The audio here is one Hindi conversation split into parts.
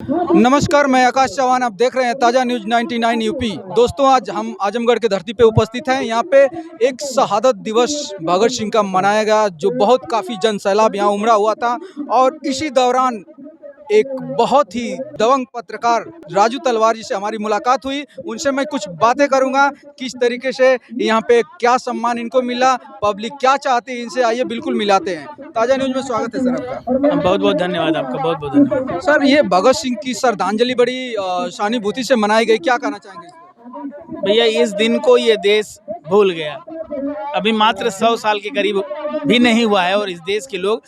नमस्कार, मैं आकाश चौहान। आप देख रहे हैं ताज़ा न्यूज़ 99 यूपी। दोस्तों, आज हम आजमगढ़ की धरती पे उपस्थित हैं। यहाँ पे एक शहादत दिवस भगत सिंह का मनाया गया, जो बहुत काफ़ी जनसैलाब यहाँ उमड़ा हुआ था। और इसी दौरान एक बहुत ही दबंग पत्रकार राजू तलवार जी से हमारी मुलाकात हुई। उनसे मैं कुछ बातें करूंगा, किस तरीके से यहाँ पे क्या सम्मान इनको मिला, पब्लिक क्या चाहती है इनसे। आइए बिल्कुल मिलाते हैं। ताज़ा न्यूज़ में स्वागत है सर आपका। बहुत बहुत धन्यवाद आपका, बहुत बहुत धन्यवाद। सर, ये भगत सिंह की श्रद्धांजलि बड़ी सहानुभूति से मनाई गई, क्या कहना चाहेंगे इस पर? भैया, इस दिन को ये देश भूल गया। अभी मात्र 100 साल के करीब भी नहीं हुआ है और इस देश के लोग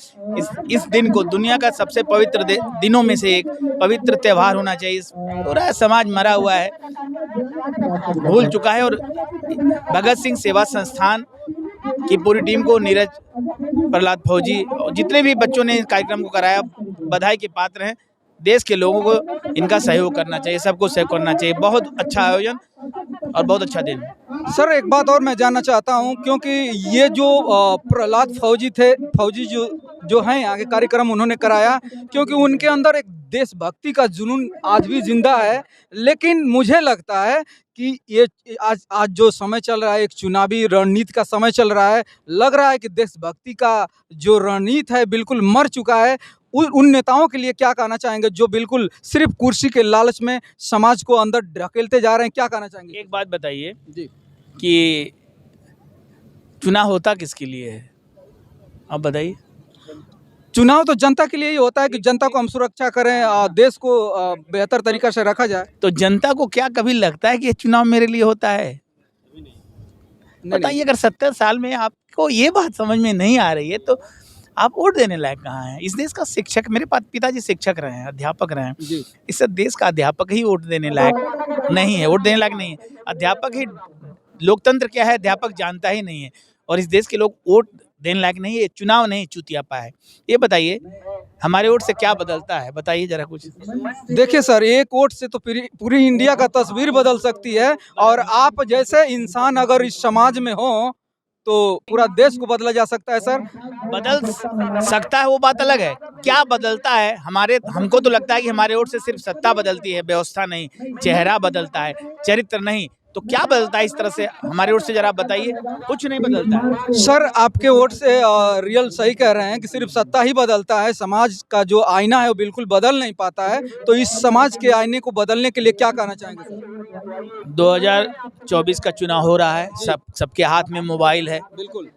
इस दिन को दुनिया का सबसे पवित्र दिनों में से एक पवित्र त्यौहार होना चाहिए। पूरा समाज मरा हुआ है, भूल चुका है। और भगत सिंह सेवा संस्थान की पूरी टीम को, नीरज, प्रहलाद फौजी और जितने भी बच्चों ने इस कार्यक्रम को कराया, बधाई के पात्र हैं। देश के लोगों को इनका सहयोग करना चाहिए, सबको सहयोग करना चाहिए। बहुत अच्छा आयोजन और बहुत अच्छा दिन। सर, एक बात और मैं जानना चाहता हूं, क्योंकि ये जो प्रहलाद फौजी थे, फौजी जो हैं आगे कार्यक्रम उन्होंने कराया, क्योंकि उनके अंदर एक देशभक्ति का जुनून आज भी जिंदा है। लेकिन मुझे लगता है कि ये आज जो समय चल रहा है, एक चुनावी रणनीति का समय चल रहा है। लग रहा है कि देशभक्ति का जो रणनीति है बिल्कुल मर चुका है। उन नेताओं के लिए क्या कहना चाहेंगे जो बिल्कुल सिर्फ कुर्सी के लालच में समाज को अंदर ढकेलते जा रहे हैं? क्या कहना चाहेंगे? एक बात बताइए जी, कि चुनाव होता किसके लिए है? आप बताइए। चुनाव तो जनता के लिए ही होता है कि जनता को हम सुरक्षा करें, देश को बेहतर तरीका से रखा जाए। तो जनता को क्या कभी लगता है कि ये चुनाव मेरे लिए होता है? बताइए, अगर 70 साल में आपको ये बात समझ में नहीं आ रही है तो आप वोट देने लायक कहाँ हैं? इस देश का शिक्षक, मेरे पिताजी शिक्षक रहे हैं, अध्यापक रहे हैं। जी, इस देश का अध्यापक ही वोट देने लायक नहीं है, वोट देने लायक नहीं है। अध्यापक ही, लोकतंत्र क्या है अध्यापक जानता ही नहीं है। और इस देश के लोग वोट देने लायक नहीं है। चुनाव नहीं चुतियापा है। ये बताइए, हमारे वोट से क्या बदलता है? बताइए जरा कुछ। देखिए सर, एक वोट से तो पूरी इंडिया का तस्वीर बदल सकती है। और आप जैसे इंसान अगर इस समाज में हो तो पूरा देश को बदला जा सकता है। सर, बदल सकता है, वो बात अलग है। क्या बदलता है? हमको तो लगता है कि हमारे वोट से सिर्फ सत्ता बदलती है, व्यवस्था नहीं। चेहरा बदलता है, चरित्र नहीं। तो क्या बदलता है इस तरह से हमारे वोट से? जरा बताइए। कुछ नहीं बदलता है। सर, आपके वोट से रियल सही कह रहे हैं कि सिर्फ सत्ता ही बदलता है, समाज का जो आईना है वो बिल्कुल बदल नहीं पाता है। तो इस समाज के आईने को बदलने के लिए क्या कहना चाहेंगे सर? 2024 का चुनाव हो रहा है, सबके हाथ में मोबाइल है। बिल्कुल।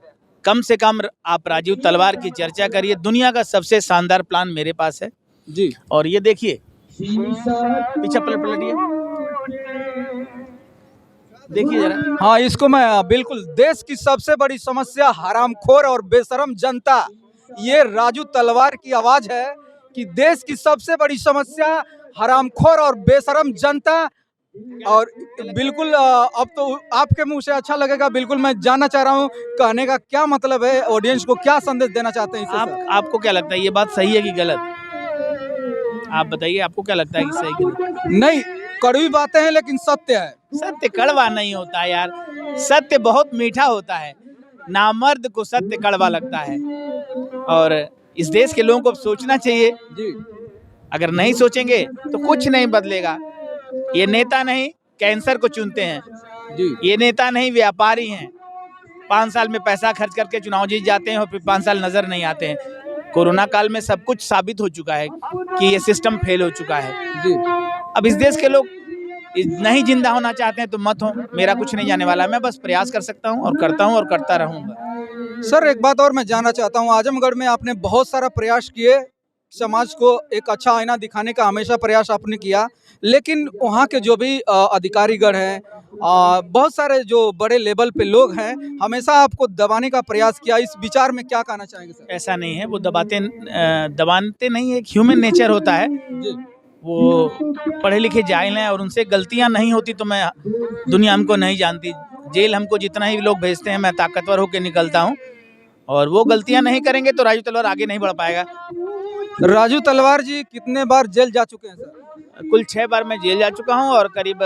कम से कम आप राजीव तलवार की चर्चा करिए। दुनिया का सबसे शानदार प्लान मेरे पास है जी, और ये देखिए, पीछे पलटिए, देखिए जरा। हाँ, इसको मैं बिल्कुल, देश की सबसे बड़ी समस्या हरामखोर और बेशरम जनता, ये राजू तलवार की आवाज है कि देश की सबसे बड़ी समस्या हरामखोर और बेशरम जनता। और बिल्कुल अब तो आपके मुंह से अच्छा लगेगा। बिल्कुल मैं जानना चाह रहा हूँ, कहने का क्या मतलब है, ऑडियंस को क्या संदेश देना चाहते हैं इससे? सर, आपको क्या लगता है, ये बात सही है कि गलत? आप बताइए, आपको क्या लगता है कि सही कि गलत? नहीं, कड़वी बातें हैं लेकिन सत्य है। सत्य कड़वा नहीं होता यार, सत्य बहुत मीठा होता है। नामर्द को सत्य कड़वा लगता है। और इस देश के लोगों को अब सोचना चाहिए। जी, अगर नहीं सोचेंगे तो कुछ नहीं बदलेगा। ये नेता नहीं, कैंसर को चुनते हैं। जी, ये नेता नहीं, व्यापारी हैं। 5 साल में पैसा खर्च करके चुनाव जीत जाते हैं और फिर 5 साल नजर नहीं आते हैं। कोरोना काल में सब कुछ साबित हो चुका है कि ये सिस्टम फेल हो चुका है। जी। अब इस देश के लोग नहीं जिंदा होना चाहते हैं तो मत हो, मेरा कुछ नहीं जाने वाला। मैं बस प्रयास कर सकता हूं और करता हूं और करता रहूंगा। सर, एक बात और मैं जानना चाहता हूँ, आजमगढ़ में आपने बहुत सारा प्रयास किए, समाज को एक अच्छा आईना दिखाने का हमेशा प्रयास आपने किया। लेकिन वहाँ के जो भी अधिकारीगण हैं, बहुत सारे जो बड़े लेवल पे लोग हैं, हमेशा आपको दबाने का प्रयास किया। इस विचार में क्या कहना चाहेंगे सर? ऐसा नहीं है, वो दबाते नहीं, एक ह्यूमन नेचर होता है। जी, वो पढ़े लिखे जाहिल हैं और उनसे गलतियां नहीं होती तो मैं, दुनिया हमको नहीं जानती। जेल हमको जितना ही लोग भेजते हैं, मैं ताकतवर होकर निकलता हूं। और वो गलतियां नहीं करेंगे तो राजू तलवार आगे नहीं बढ़ पाएगा। राजू तलवार जी कितने बार जेल जा चुके हैं सर? कुल 6 बार मैं जेल जा चुका हूं और करीब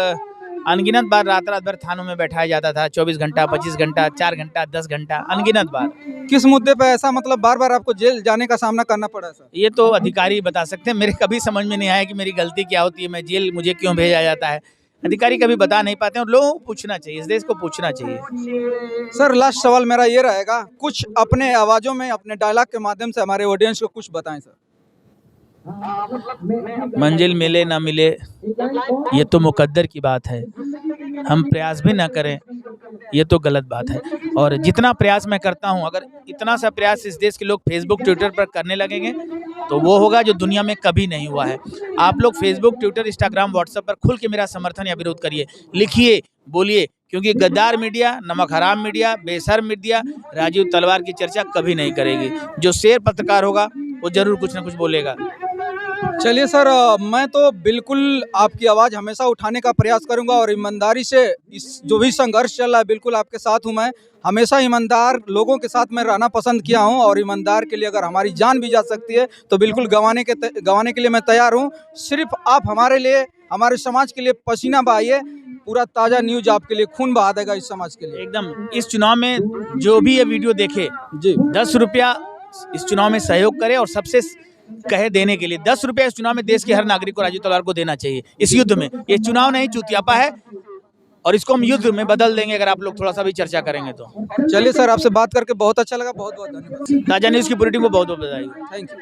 अनगिनत बार रात रात भर थानों में बैठाया जाता था, 24 घंटा, 25 घंटा, 4 घंटा, 10 घंटा, अनगिनत बार। किस मुद्दे पे ऐसा मतलब बार बार आपको जेल जाने का सामना करना पड़ा सर? ये तो अधिकारी बता सकते हैं, मेरे कभी समझ में नहीं आया कि मेरी गलती क्या होती है, मैं जेल मुझे क्यों भेजा जाता है। अधिकारी कभी बता नहीं पाते हैं और लोगों को पूछना चाहिए, इस देश को पूछना चाहिए। सर लास्ट सवाल मेरा ये रहेगा, कुछ अपने आवाजों में अपने डायलॉग के माध्यम से हमारे ऑडियंस को कुछ बताएं सर। मंजिल मिले ना मिले ये तो मुकद्दर की बात है, हम प्रयास भी ना करें ये तो गलत बात है। और जितना प्रयास मैं करता हूं, अगर इतना सा प्रयास इस देश के लोग फेसबुक ट्विटर पर करने लगेंगे तो वो होगा जो दुनिया में कभी नहीं हुआ है। आप लोग फेसबुक ट्विटर इंस्टाग्राम व्हाट्सएप पर खुल के मेरा समर्थन या विरोध करिए, लिखिए, बोलिए, क्योंकि गद्दार मीडिया, नमक हराम मीडिया, बेशर्म मीडिया राजीव तलवार की चर्चा कभी नहीं करेगी। जो शेर पत्रकार होगा वो जरूर कुछ ना कुछ बोलेगा। चलिए सर, मैं तो बिल्कुल आपकी आवाज़ हमेशा उठाने का प्रयास करूंगा और ईमानदारी से इस जो भी संघर्ष चल रहा है बिल्कुल आपके साथ हूं। मैं हमेशा ईमानदार लोगों के साथ मैं रहना पसंद किया हूं और ईमानदार के लिए अगर हमारी जान भी जा सकती है तो बिल्कुल गंवाने के लिए मैं तैयार हूं। सिर्फ आप हमारे लिए, हमारे समाज के लिए पसीना बहाइए, पूरा ताज़ा न्यूज आपके लिए खून बहा देगा इस समाज के लिए। एकदम इस चुनाव में जो भी ये वीडियो देखे जी 10 रुपया इस चुनाव में सहयोग करे और सबसे कहे देने के लिए 10 रुपया इस चुनाव में देश के हर नागरिक को राजीव तलवार को देना चाहिए इस युद्ध में। ये चुनाव नहीं चूतियापा है और इसको हम युद्ध में बदल देंगे अगर आप लोग थोड़ा सा भी चर्चा करेंगे तो। चलिए सर, आपसे बात करके बहुत अच्छा लगा, बहुत बहुत धन्यवाद। ताजा न्यूज़ की पूरी टीम को बहुत बहुत बधाई। Thank you.